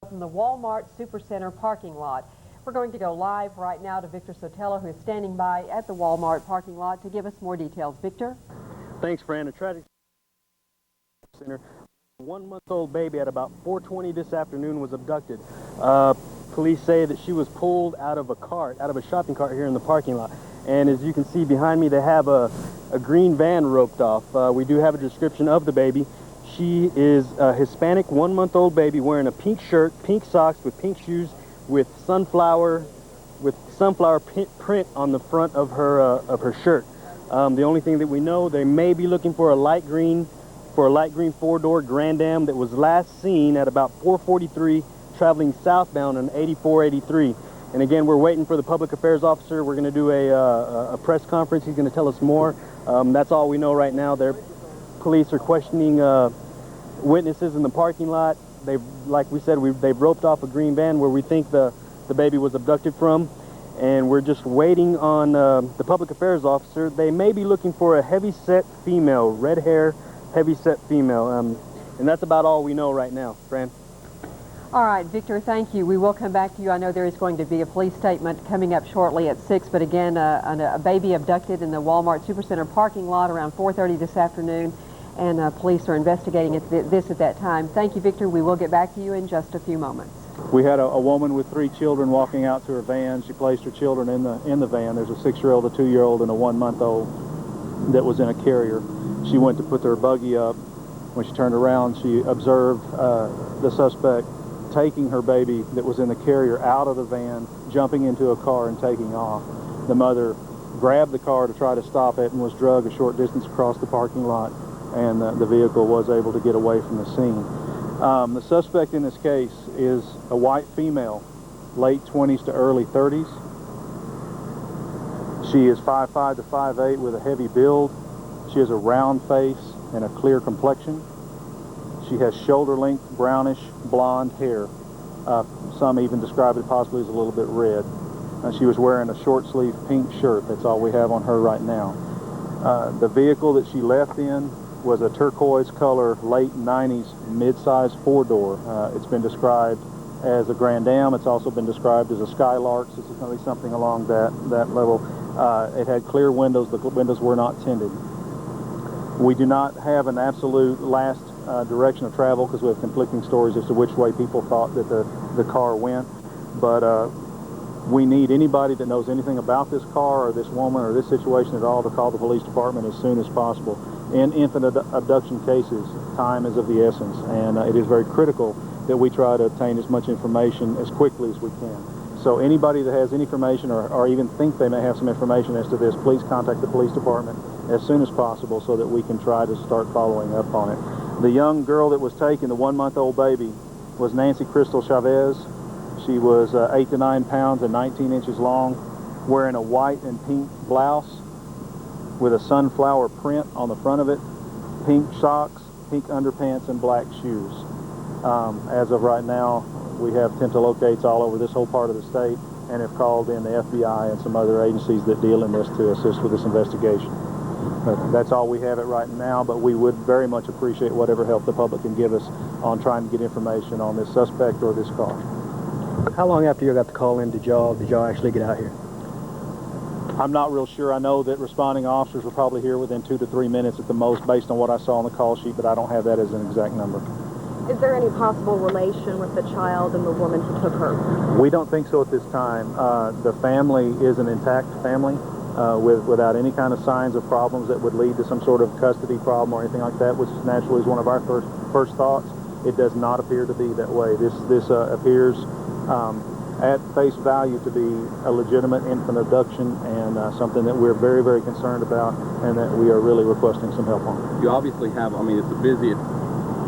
From the Walmart Supercenter parking lot. We're going to go live right now to Victor Sotelo, who is standing by at the Walmart parking lot to give us more details. Victor? Thanks, Fran. A tragic center. A 1-month-old baby at about 4:20 this afternoon was abducted. Police say that she was pulled out of a shopping cart here in the parking lot. And as you can see behind me, they have a green van roped off. We do have a description of the baby. She is a Hispanic 1-month-old baby wearing a pink shirt, pink socks with pink shoes with sunflower print on the front of her shirt. The only thing that we know, they may be looking for a light green 4-door Grand Am that was last seen at about 4:43 traveling southbound on 8483. And again, we're waiting for the public affairs officer. We're going to do a press conference. He's going to tell us more. That's all we know right now. Police are questioning witnesses in the parking lot. Like we said, they've roped off a green van where we think the baby was abducted from, and we're just waiting on the public affairs officer. They may be looking for a heavy-set female, red hair, heavy-set female, and that's about all we know right now. Fran? All right, Victor, thank you. We will come back to you. I know there is going to be a police statement coming up shortly at 6, but again, a baby abducted in the Walmart Supercenter parking lot around 4:30 this afternoon, and police are investigating this at that time. Thank you, Victor. We will get back to you in just a few moments. We had a woman with 3 children walking out to her van. She placed her children in the van. There's a 6-year-old, a 2-year-old, and a 1-month-old that was in a carrier. She went to put their buggy up. When she turned around, she observed the suspect taking her baby that was in the carrier out of the van, jumping into a car and taking off. The mother grabbed the car to try to stop it and was dragged a short distance across the parking lot, and the vehicle was able to get away from the scene. The suspect in this case is a white female, late 20s to early 30s. She is 5'5" to 5'8" with a heavy build. She has a round face and a clear complexion. She has shoulder-length brownish blonde hair. Some even describe it possibly as a little bit red. She was wearing a short-sleeve pink shirt. That's all we have on her right now. The vehicle that she left in was a turquoise color, late 90s, mid-size 4-door. It's been described as a Grand Am. It's also been described as a Skylark. So it's going to be something along that level. It had clear windows. The windows were not tinted. We do not have an absolute last direction of travel because we have conflicting stories as to which way people thought that the car went. But we need anybody that knows anything about this car or this woman or this situation at all to call the police department as soon as possible. In infant abduction cases, time is of the essence, and it is very critical that we try to obtain as much information as quickly as we can. So anybody that has any information or even think they may have some information as to this, please contact the police department as soon as possible so that we can try to start following up on it. The young girl that was taken, the 1-month-old baby, was Nancy Crystal Chavez. She was 8 to 9 pounds and 19 inches long, wearing a white and pink blouse with a sunflower print on the front of it, pink socks, pink underpants, and black shoes. As of right now, we have tentalocates all over this whole part of the state and have called in the FBI and some other agencies that deal in this to assist with this investigation. But that's all we have it right now, but we would very much appreciate whatever help the public can give us on trying to get information on this suspect or this car. How long after you got the call in did y'all actually get out here? I'm not real sure. I know that responding officers were probably here within 2 to 3 minutes at the most based on what I saw on the call sheet, but I don't have that as an exact number. Is there any possible relation with the child and the woman who took her? We don't think so at this time. The family is an intact family without any kind of signs of problems that would lead to some sort of custody problem or anything like that, which naturally is one of our first thoughts. It does not appear to be that way. This appears at face value to be a legitimate infant abduction and something that we're very, very concerned about and that we are really requesting some help on. You obviously have, I mean, it's a busy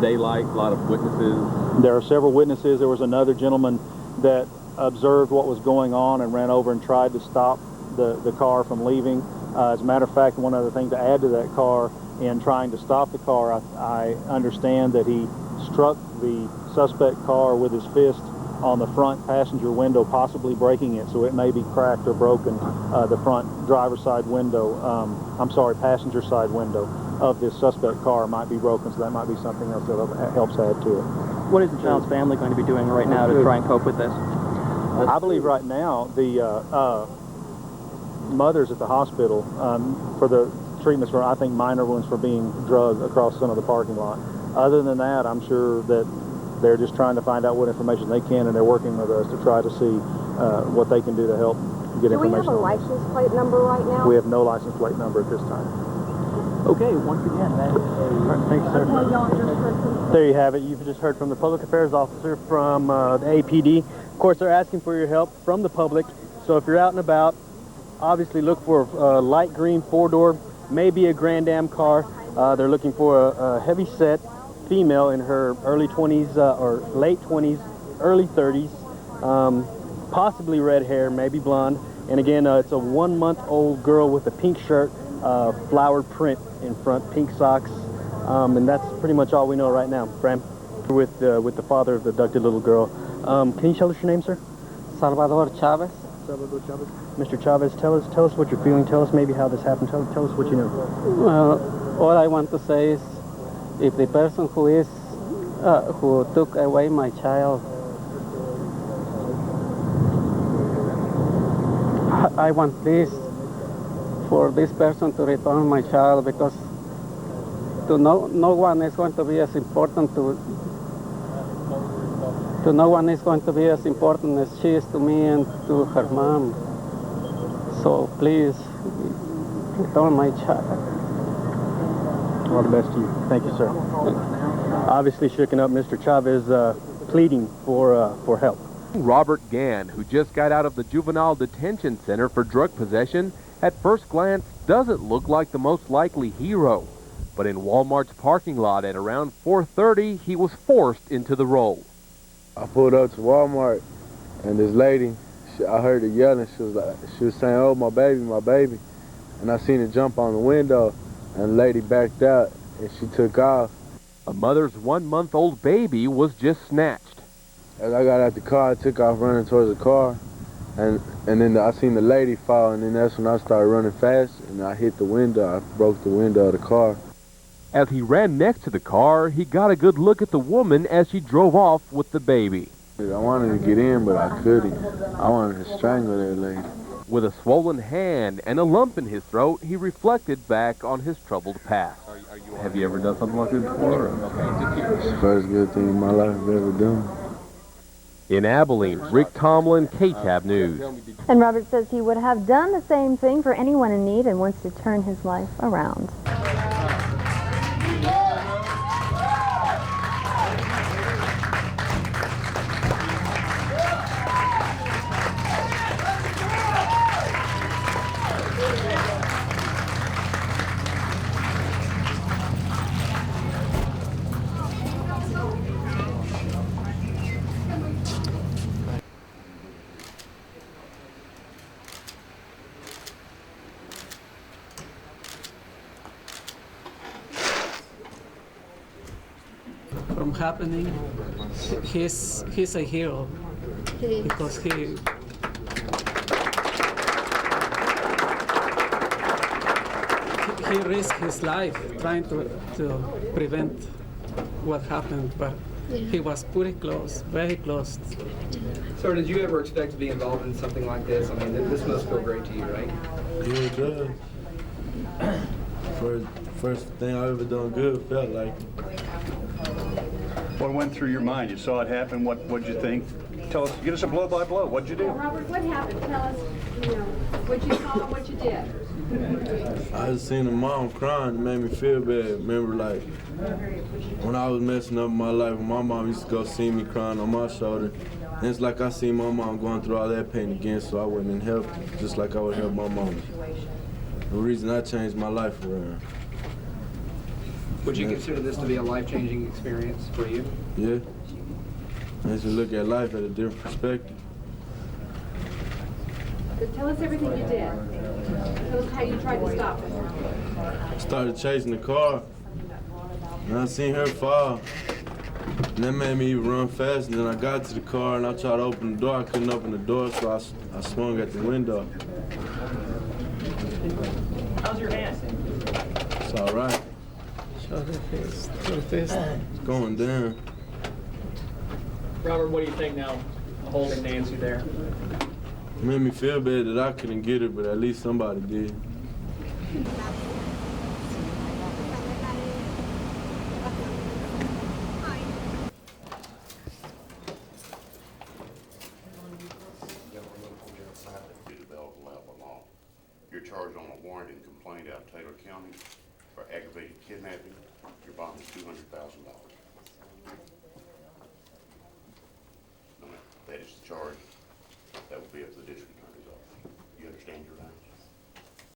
daylight, a lot of witnesses. There are several witnesses. There was another gentleman that observed what was going on and ran over and tried to stop the car from leaving. As a matter of fact, one other thing to add to that car, in trying to stop the car, I understand that he struck the suspect car with his fist on the front passenger window, possibly breaking it, so it may be cracked or broken, the front driver's side window, passenger side window. of this suspect car might be broken, so that might be something else that helps add to it. What is the child's family going to be doing right now to try and cope with this? I believe right now the mothers at the hospital for the treatments for, I think, minor wounds for being drugged across some of the parking lot. Other than that, I'm sure that they're just trying to find out what information they can, and they're working with us to try to see what they can do to help get information. Do we have a license plate number right now? We have no license plate number at this time. Okay, once again, thank you, sir. There you have it. You've just heard from the public affairs officer from the APD. Of course, they're asking for your help from the public. So if you're out and about, obviously look for a light green four-door, maybe a Grand Am car. They're looking for a heavy-set female in her early 20s or late 20s, early 30s, possibly red hair, maybe blonde. And again, it's a 1-month-old girl with a pink shirt, flowered print in front, pink socks, and that's pretty much all we know right now. Bram, with the father of the abducted little girl. Can you tell us your name, sir? Salvador Chavez. Salvador Chavez. Mr. Chavez, tell us what you're feeling. Tell us maybe how this happened. Tell us what you know. Well, all I want to say is, if the person who took away my child, I want this for this person to return my child, because no one is going to be as important no one is going to be as important as she is to me and to her mom. So please, return my child. All the best to you. Thank you, sir. Obviously shooken up, Mr. Chavez pleading for help. Robert Gann, who just got out of the Juvenile Detention Center for drug possession, at first glance doesn't look like the most likely hero. But in Walmart's parking lot at around 4:30, he was forced into the role. I pulled up to Walmart, and this lady, I heard her yelling. She was saying, "Oh, my baby," and I seen her jump on the window, and the lady backed out, and she took off. A mother's 1-month-old baby was just snatched. As I got out the car, I took off running towards the car, and then I seen the lady fall, and then that's when I started running fast, and I hit the window. I broke the window of the car. As he ran next to the car, he got a good look at the woman as she drove off with the baby. I wanted to get in, but I couldn't. I wanted to strangle that lady. With a swollen hand and a lump in his throat, he reflected back on his troubled past. Have you ever done something like this before? It's the first good thing in my life I've ever done. In Abilene, Rick Tomlin, KTAB News. And Robert says he would have done the same thing for anyone in need and wants to turn his life around. From happening, he's a hero because he risked his life trying to prevent what happened, but he was pretty close, very close. Sir, did you ever expect to be involved in something like this? I mean, this must feel great to you, right? Yeah, it does. First thing I ever done good felt like. What went through your mind? You saw it happen. What'd you think? Tell us. Give us a blow by blow. What'd you do? Robert, what happened? Tell us. What you saw and what you did. I just seen the mom crying. It made me feel bad. Remember, like when I was messing up my life, my mom used to go see me crying on my shoulder. And it's like I seen my mom going through all that pain again, so I wouldn't help, just like I would help my mom. The reason I changed my life around. Would you consider this to be a life-changing experience for you? Yeah. Makes me look at life at a different perspective. So tell us everything you did. Tell us how you tried to stop it. I started chasing the car, and I seen her fall. And that made me even run fast, and then I got to the car, and I tried to open the door. I couldn't open the door, so I swung at the window. How's your hand? It's all right. It's going down. Robert, what do you think now, holding Nancy there? Made me feel bad that I couldn't get her, but at least somebody did. You're charged on a warrant and complaint out of Taylor County for aggravated kidnapping. Your bond is $200,000. That is the charge. That will be up to the district